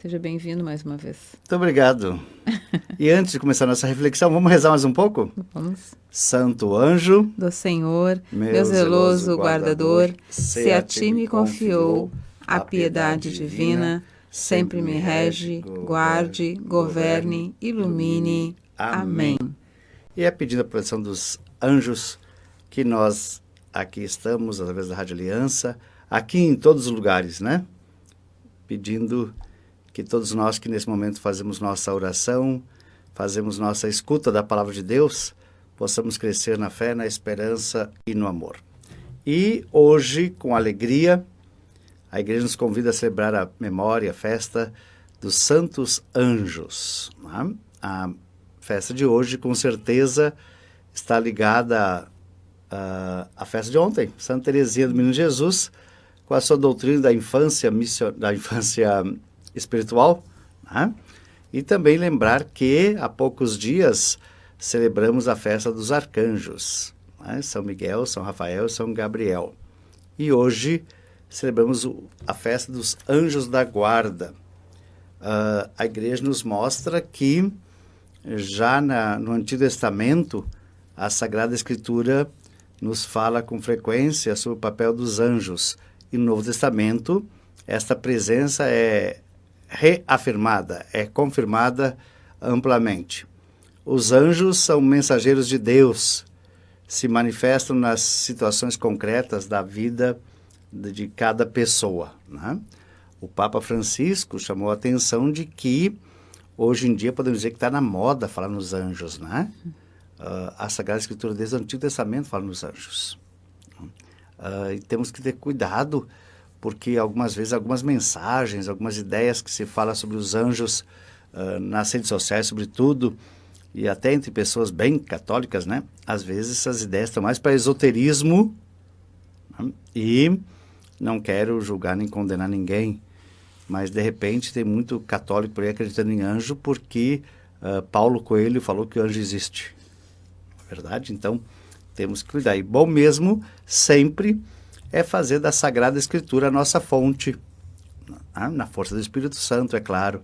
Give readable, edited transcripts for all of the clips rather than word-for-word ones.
Seja bem-vindo mais uma vez. Muito obrigado. E antes de começar nossa reflexão, vamos rezar mais um pouco? Vamos. Santo anjo Do Senhor, meu zeloso guardador, se a ti me confiou a piedade divina, sempre me rege, guarde, governe, ilumine. Amém. E é pedindo a proteção dos anjos que nós aqui estamos, através da Rádio Aliança, aqui em todos os lugares, né? Pedindo que todos nós que nesse momento fazemos nossa oração, fazemos nossa escuta da Palavra de Deus, possamos crescer na fé, na esperança e no amor. E hoje, com alegria, a igreja nos convida a celebrar a memória, a festa dos Santos Anjos. Né? A festa de hoje, com certeza, está ligada à festa de ontem, Santa Teresinha do Menino Jesus, com a sua doutrina da infância espiritual, né? E também lembrar que há poucos dias celebramos a festa dos arcanjos, né? São Miguel, São Rafael e São Gabriel. E hoje celebramos a festa dos anjos da guarda. A igreja nos mostra que já no Antigo Testamento a Sagrada Escritura nos fala com frequência sobre o papel dos anjos. E no Novo Testamento esta presença é reafirmada, é confirmada amplamente. Os anjos são mensageiros de Deus, se manifestam nas situações concretas da vida de cada pessoa, né? O Papa Francisco chamou a atenção de que hoje em dia podemos dizer que está na moda falar nos anjos, né? A Sagrada Escritura desde o Antigo Testamento fala nos anjos. E temos que ter cuidado, porque algumas vezes algumas mensagens, algumas ideias que se fala sobre os anjos nas redes sociais, sobretudo, e até entre pessoas bem católicas, né? Às vezes essas ideias estão mais para esoterismo, né? E não quero julgar nem condenar ninguém, mas de repente tem muito católico por aí acreditando em anjo porque Paulo Coelho falou que o anjo existe. É verdade? Então temos que cuidar. E bom mesmo sempre é fazer da Sagrada Escritura a nossa fonte, na força do Espírito Santo, é claro,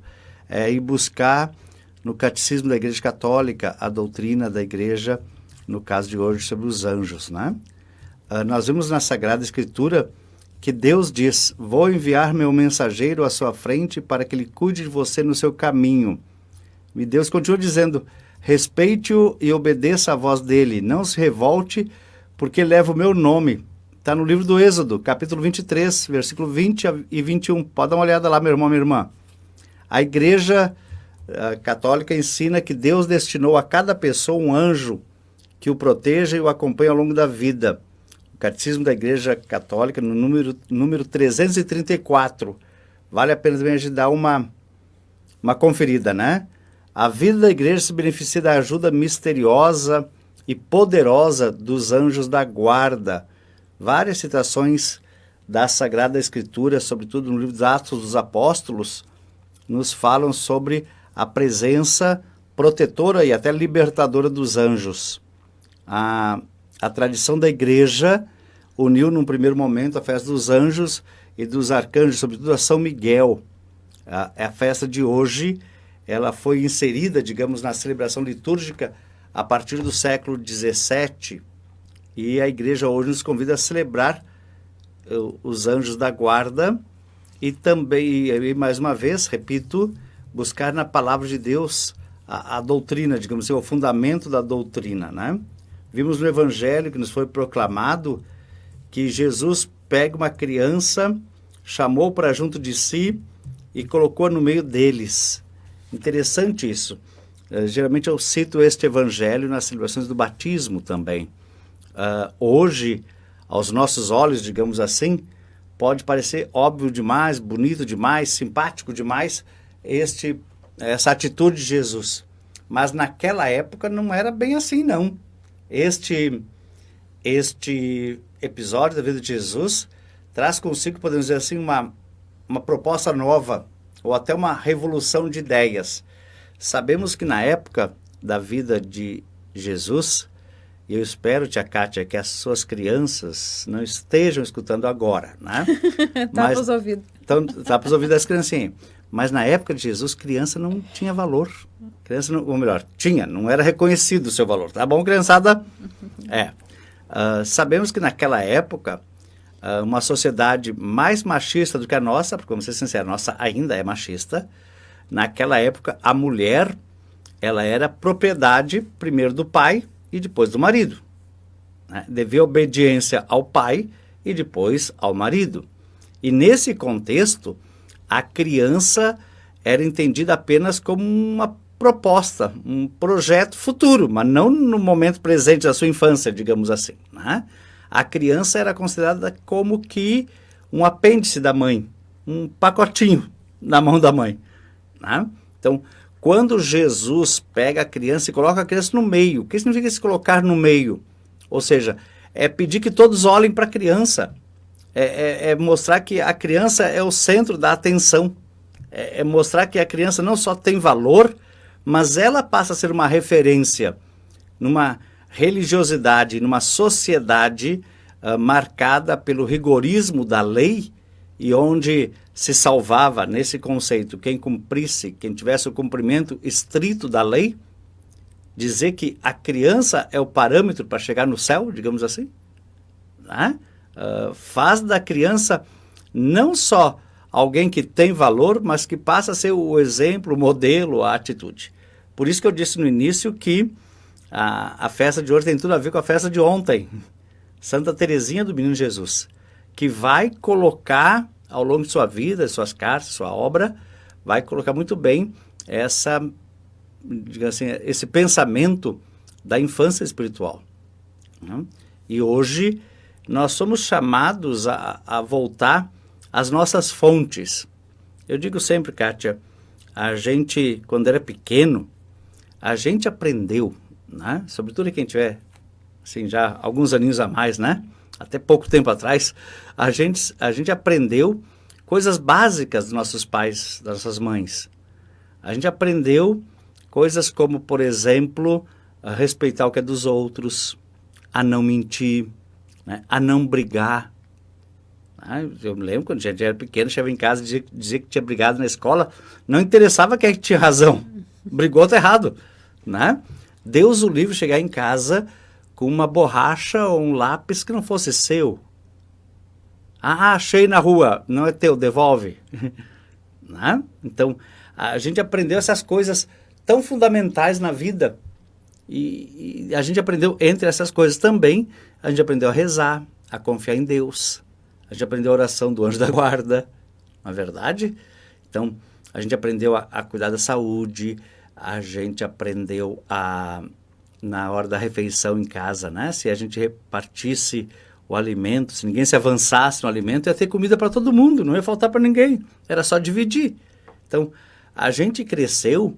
e buscar no Catecismo da Igreja Católica a doutrina da Igreja, no caso de hoje, sobre os anjos, né? Nós vimos na Sagrada Escritura que Deus diz: vou enviar meu mensageiro à sua frente para que ele cuide de você no seu caminho. E Deus continua dizendo: respeite-o e obedeça à voz dele, não se revolte, porque leva o meu nome. Está no livro do Êxodo, capítulo 23, versículo 20 e 21. Pode dar uma olhada lá, meu irmão, minha irmã. A Igreja Católica ensina que Deus destinou a cada pessoa um anjo que o proteja e o acompanha ao longo da vida. O Catecismo da Igreja Católica, no número 334. Vale a pena também a gente dar uma conferida, né? A vida da Igreja se beneficia da ajuda misteriosa e poderosa dos anjos da guarda. Várias citações da Sagrada Escritura, sobretudo no livro dos Atos dos Apóstolos, nos falam sobre a presença protetora e até libertadora dos anjos. A tradição da Igreja uniu num primeiro momento a festa dos anjos e dos arcanjos, sobretudo a São Miguel. A festa de hoje, ela foi inserida, digamos, na celebração litúrgica a partir do século XVII, e a igreja hoje nos convida a celebrar os anjos da guarda e também, mais uma vez, repito, buscar na palavra de Deus a doutrina, digamos assim, o fundamento da doutrina, né? Vimos no Evangelho que nos foi proclamado que Jesus pega uma criança, chamou para junto de si e colocou no meio deles. Interessante isso. Geralmente eu cito este Evangelho nas celebrações do batismo também. Hoje, aos nossos olhos, digamos assim, pode parecer óbvio demais, bonito demais, simpático demais essa atitude de Jesus. Mas naquela época não era bem assim, não. Este episódio da vida de Jesus traz consigo, podemos dizer assim, uma proposta nova, ou até uma revolução de ideias. Sabemos que na época da vida de Jesus, e eu espero, tia Kátia, que as suas crianças não estejam escutando agora, né? Tapa os ouvidos. Então, tapa os ouvidos das criancinhas. Mas na época de Jesus, criança não tinha valor. Criança não, ou melhor, tinha, não era reconhecido o seu valor. Tá bom, criançada? Sabemos que naquela época, uma sociedade mais machista do que a nossa, porque vamos ser sinceros, a nossa ainda é machista. Naquela época, a mulher, ela era propriedade primeiro do pai e depois do marido. Né? Devia obediência ao pai e depois ao marido. E nesse contexto, a criança era entendida apenas como uma proposta, um projeto futuro, mas não no momento presente da sua infância, digamos assim. Né? A criança era considerada como que um apêndice da mãe, um pacotinho na mão da mãe. Né? Então, quando Jesus pega a criança e coloca a criança no meio, o que significa se colocar no meio? Ou seja, é pedir que todos olhem para a criança, é mostrar que a criança é o centro da atenção, é mostrar que a criança não só tem valor, mas ela passa a ser uma referência numa religiosidade, numa sociedade marcada pelo rigorismo da lei, e onde se salvava, nesse conceito, quem cumprisse, quem tivesse o cumprimento estrito da lei. Dizer que a criança é o parâmetro para chegar no céu, digamos assim, né? Faz da criança não só alguém que tem valor, mas que passa a ser o exemplo, o modelo, a atitude. Por isso que eu disse no início que a festa de hoje tem tudo a ver com a festa de ontem. Santa Teresinha do Menino Jesus, que vai colocar, ao longo de sua vida, suas cartas, sua obra, vai colocar muito bem digamos assim, esse pensamento da infância espiritual. Né? E hoje nós somos chamados a voltar às nossas fontes. Eu digo sempre, Kátia, a gente, quando era pequeno, a gente aprendeu, né? Sobretudo quem tiver assim, já alguns aninhos a mais, né? Até pouco tempo atrás, a gente aprendeu coisas básicas dos nossos pais, das nossas mães. A gente aprendeu coisas como, por exemplo, a respeitar o que é dos outros, a não mentir, né? A não brigar. Eu me lembro quando a gente era pequeno, chegava em casa e dizia que tinha brigado na escola, não interessava quem tinha razão, brigou, tá errado. Né? Deus o livre chegar em casa com uma borracha ou um lápis que não fosse seu. Achei na rua, não é teu, devolve. Né? Então, a gente aprendeu essas coisas tão fundamentais na vida. E a gente aprendeu, entre essas coisas também, a gente aprendeu a rezar, a confiar em Deus. A gente aprendeu a oração do anjo da guarda, não é verdade? Então, a gente aprendeu a cuidar da saúde, a gente aprendeu na hora da refeição em casa, né? Se a gente repartisse o alimento, se ninguém se avançasse no alimento, ia ter comida para todo mundo, não ia faltar para ninguém, era só dividir. Então, a gente cresceu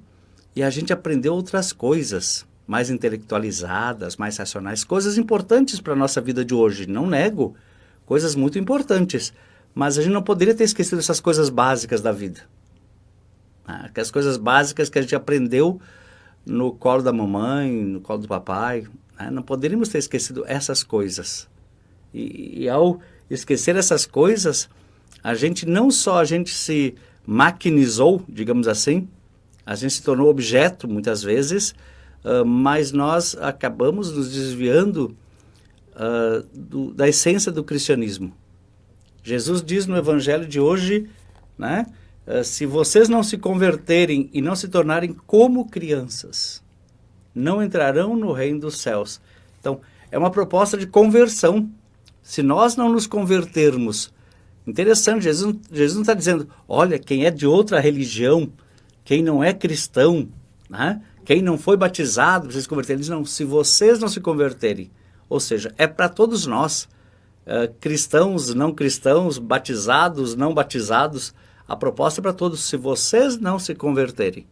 e a gente aprendeu outras coisas, mais intelectualizadas, mais racionais, coisas importantes para a nossa vida de hoje, não nego, coisas muito importantes, mas a gente não poderia ter esquecido essas coisas básicas da vida. Aquelas coisas básicas que a gente aprendeu no colo da mamãe, no colo do papai, né? Não poderíamos ter esquecido essas coisas. E ao esquecer essas coisas, a gente se maquinizou, digamos assim, a gente se tornou objeto muitas vezes, mas nós acabamos nos desviando da essência do cristianismo. Jesus diz no evangelho de hoje, né? Se vocês não se converterem e não se tornarem como crianças, não entrarão no reino dos céus. Então, é uma proposta de conversão. Se nós não nos convertermos, interessante, Jesus não está dizendo, olha, quem é de outra religião, quem não é cristão, né? Quem não foi batizado, precisa se converter. Ele diz, não, se vocês não se converterem, ou seja, é para todos nós, cristãos, não cristãos, batizados, não batizados, a proposta é para todos, se vocês não se converterem.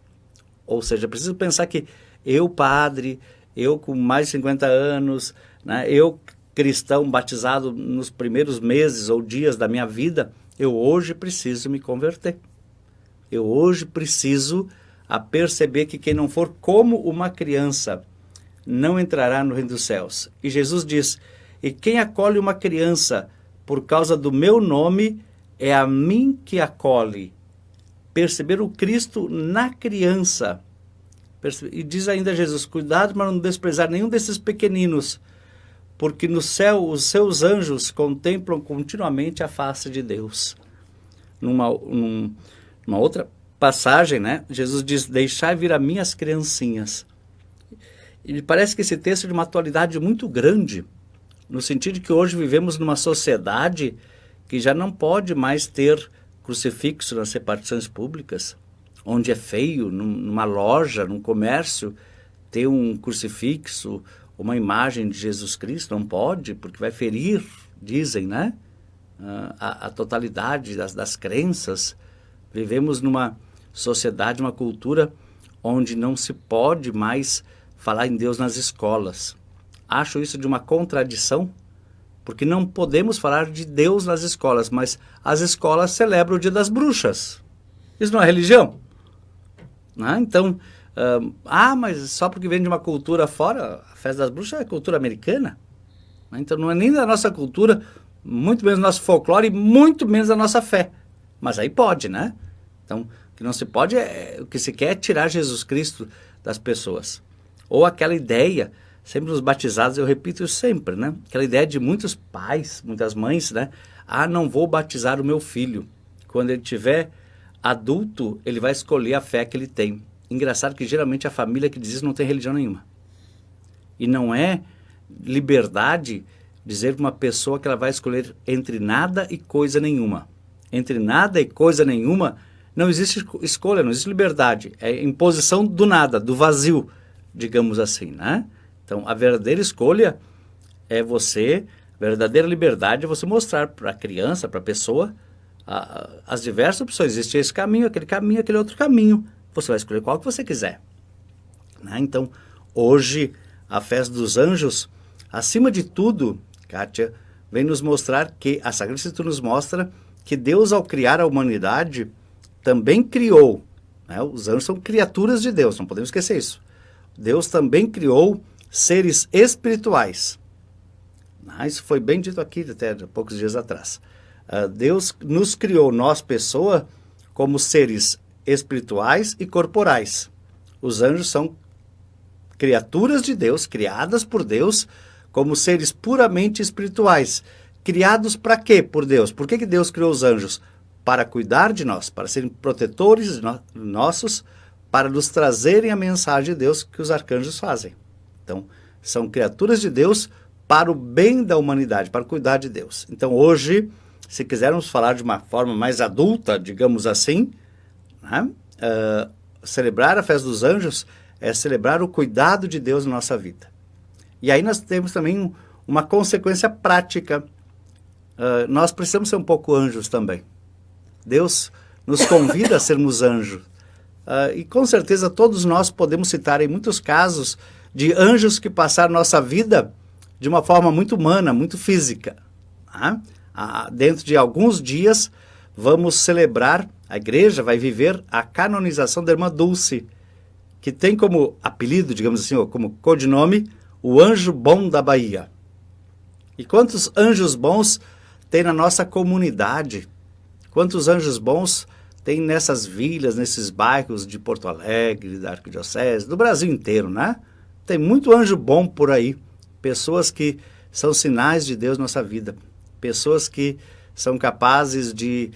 Ou seja, preciso pensar que eu, padre, eu com mais de 50 anos, né, eu cristão batizado nos primeiros meses ou dias da minha vida, eu hoje preciso me converter. Eu hoje preciso perceber que quem não for como uma criança não entrará no reino dos céus. E Jesus diz, e quem acolhe uma criança por causa do meu nome, é a mim que acolhe. perceber o Cristo na criança. E diz ainda Jesus, cuidado para não desprezar nenhum desses pequeninos, porque no céu os seus anjos contemplam continuamente a face de Deus. Numa outra passagem, né, Jesus diz, deixai vir a minhas criancinhas. E me parece que esse texto é de uma atualidade muito grande, no sentido de que hoje vivemos numa sociedade que já não pode mais ter crucifixo nas repartições públicas, onde é feio, numa loja, num comércio, ter um crucifixo, uma imagem de Jesus Cristo, não pode, porque vai ferir, dizem, né? A totalidade das crenças. Vivemos numa sociedade, uma cultura onde não se pode mais falar em Deus nas escolas. Acho isso de uma contradição, porque não podemos falar de Deus nas escolas, mas as escolas celebram o Dia das Bruxas. Isso não é religião? Então, mas só porque vem de uma cultura fora, a festa das bruxas é cultura americana. Então não é nem da nossa cultura, muito menos do nosso folclore, e muito menos da nossa fé. Mas aí pode, né? Então, o que não se pode o que se quer é tirar Jesus Cristo das pessoas. Ou aquela ideia, sempre nos batizados, eu repito isso sempre, né? Aquela ideia de muitos pais, muitas mães, né? Não vou batizar o meu filho. Quando ele tiver adulto, ele vai escolher a fé que ele tem. Engraçado que geralmente a família que diz isso não tem religião nenhuma. E não é liberdade dizer para uma pessoa que ela vai escolher entre nada e coisa nenhuma. Entre nada e coisa nenhuma não existe escolha, não existe liberdade. É imposição do nada, do vazio, digamos assim, né? Então, a verdadeira escolha é você, a verdadeira liberdade é você mostrar para a criança, para a pessoa, as diversas opções. Existe esse caminho, aquele outro caminho. Você vai escolher qual que você quiser. Né? Então, hoje, a festa dos anjos, acima de tudo, Kátia, vem nos mostrar que, a Sagrada Escritura nos mostra que Deus, ao criar a humanidade, também criou, né? Os anjos são criaturas de Deus, não podemos esquecer isso. Deus também criou seres espirituais. Isso foi bem dito aqui até poucos dias atrás. Deus nos criou, nós, pessoa, como seres espirituais e corporais. Os anjos são criaturas de Deus, criadas por Deus, como seres puramente espirituais. Criados para quê por Deus? Por que Deus criou os anjos? Para cuidar de nós, para serem protetores nossos, para nos trazerem a mensagem de Deus que os arcanjos fazem. Então, são criaturas de Deus para o bem da humanidade, para cuidar de Deus. Então, hoje, se quisermos falar de uma forma mais adulta, digamos assim, né? Celebrar a festa dos anjos é celebrar o cuidado de Deus na nossa vida. E aí nós temos também uma consequência prática. Nós precisamos ser um pouco anjos também. Deus nos convida a sermos anjos. E com certeza todos nós podemos citar em muitos casos de anjos que passaram nossa vida de uma forma muito humana, muito física. Dentro de alguns dias vamos celebrar, a igreja vai viver a canonização da irmã Dulce, que tem como apelido, digamos assim, ou como codinome, o anjo bom da Bahia. E quantos anjos bons tem na nossa comunidade? Quantos anjos bons tem nessas vilas, nesses bairros de Porto Alegre, da Arquidiocese, do Brasil inteiro, né? Tem muito anjo bom por aí. Pessoas que são sinais de Deus na nossa vida. Pessoas que são capazes de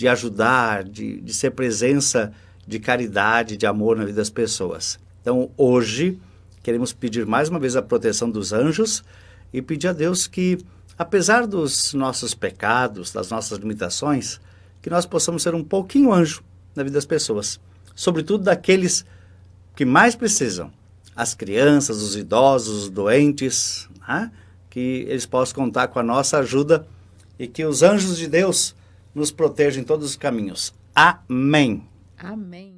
ajudar, de ser presença de caridade, de amor na vida das pessoas. Então, hoje, queremos pedir mais uma vez a proteção dos anjos e pedir a Deus que, apesar dos nossos pecados, das nossas limitações, que nós possamos ser um pouquinho anjo na vida das pessoas. Sobretudo daqueles que mais precisam. As crianças, os idosos, os doentes, né? Que eles possam contar com a nossa ajuda e que os anjos de Deus nos protejam em todos os caminhos. Amém. Amém.